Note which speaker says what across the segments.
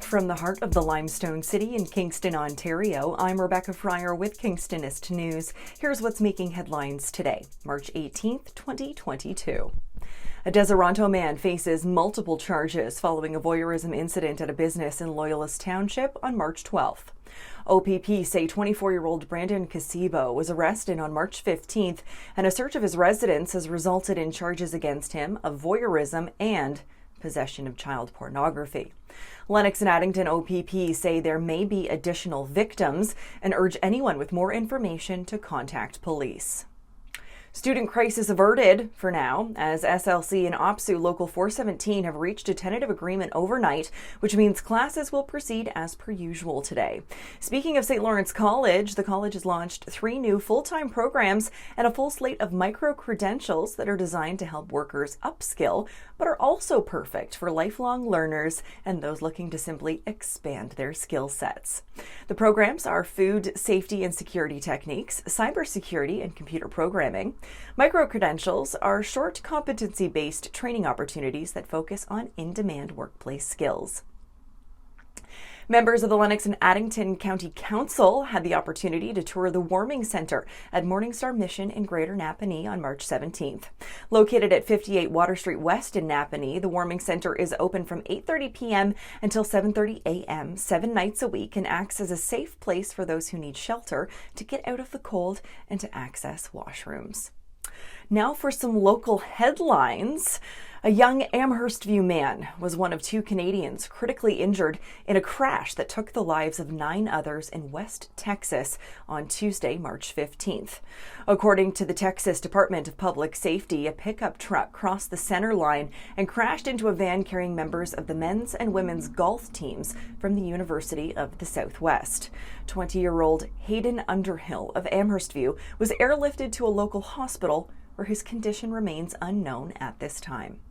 Speaker 1: From the heart of the Limestone City in Kingston, Ontario, I'm Rebecca Fryer with Kingstonist News. Here's what's making headlines today, March 18th, 2022. A Deseronto man faces multiple charges following a voyeurism incident at a business in Loyalist Township on March 12th. OPP say 24-year-old Brandon Casibo was arrested on March 15th, and a search of his residence has resulted in charges against him of voyeurism and possession of child pornography. Lennox and Addington OPP say there may be additional victims and urge anyone with more information to contact police. Student crisis averted for now, as SLC and OPSU Local 417 have reached a tentative agreement overnight, which means classes will proceed as per usual today. Speaking of St. Lawrence College, the college has launched 3 new full-time programs and a full slate of micro-credentials that are designed to help workers upskill, but are also perfect for lifelong learners and those looking to simply expand their skill sets. The programs are food safety and security techniques, cybersecurity and computer programming. Micro-credentials are short competency-based training opportunities that focus on in-demand workplace skills. Members of the Lennox and Addington County Council had the opportunity to tour the Warming Center at Morningstar Mission in Greater Napanee on March 17th. Located at 58 Water Street West in Napanee, the Warming Center is open from 8:30 p.m. until 7:30 a.m. 7 nights a week and acts as a safe place for those who need shelter to get out of the cold and to access washrooms. Now for some local headlines. A young Amherst View man was one of 2 Canadians critically injured in a crash that took the lives of 9 others in West Texas on Tuesday, March 15th. According to the Texas Department of Public Safety, a pickup truck crossed the center line and crashed into a van carrying members of the men's and women's golf teams from the University of the Southwest. 20-year-old Hayden Underhill of Amherst View was airlifted to a local hospital where his condition remains unknown at this time.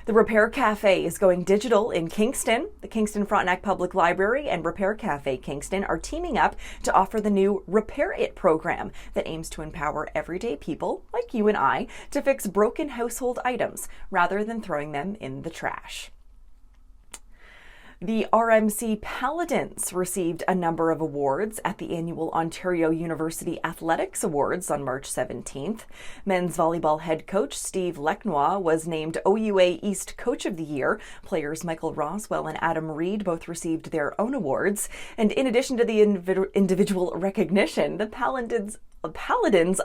Speaker 1: The Repair Cafe is going digital in Kingston. The Kingston Frontenac Public Library and Repair Cafe Kingston are teaming up to offer the new Repair It program that aims to empower everyday people, like you and I, to fix broken household items rather than throwing them in the trash. The RMC Paladins received a number of awards at the annual Ontario University Athletics Awards on March 17th. Men's volleyball head coach Steve Lechnois was named OUA East Coach of the Year. Players Michael Roswell and Adam Reed both received their own awards. And in addition to the individual recognition, the Paladins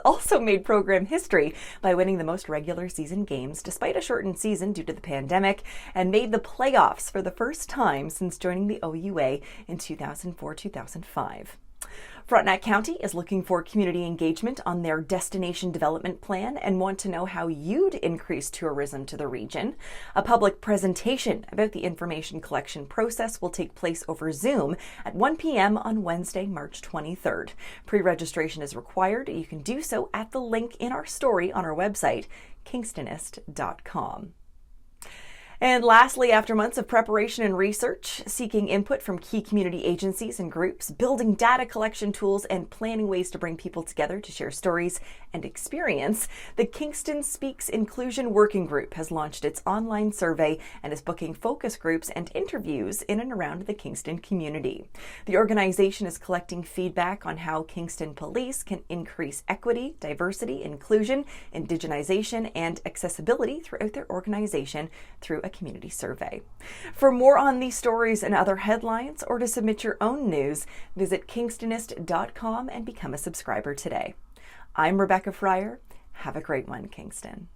Speaker 1: also made program history by winning the most regular season games despite a shortened season due to the pandemic, and made the playoffs for the first time since joining the OUA in 2004-2005. Frontenac County is looking for community engagement on their destination development plan and want to know how you'd increase tourism to the region. A public presentation about the information collection process will take place over Zoom at 1 p.m. on Wednesday, March 23rd. Pre-registration is required. You can do so at the link in our story on our website, kingstonist.com. And lastly, after months of preparation and research, seeking input from key community agencies and groups, building data collection tools, and planning ways to bring people together to share stories and experience, the Kingston Speaks Inclusion Working Group has launched its online survey and is booking focus groups and interviews in and around the Kingston community. The organization is collecting feedback on how Kingston police can increase equity, diversity, inclusion, indigenization, and accessibility throughout their organization through a community survey. For more on these stories and other headlines, or to submit your own news, visit kingstonist.com and become a subscriber today. I'm Rebecca Fryer. Have a great one, Kingston.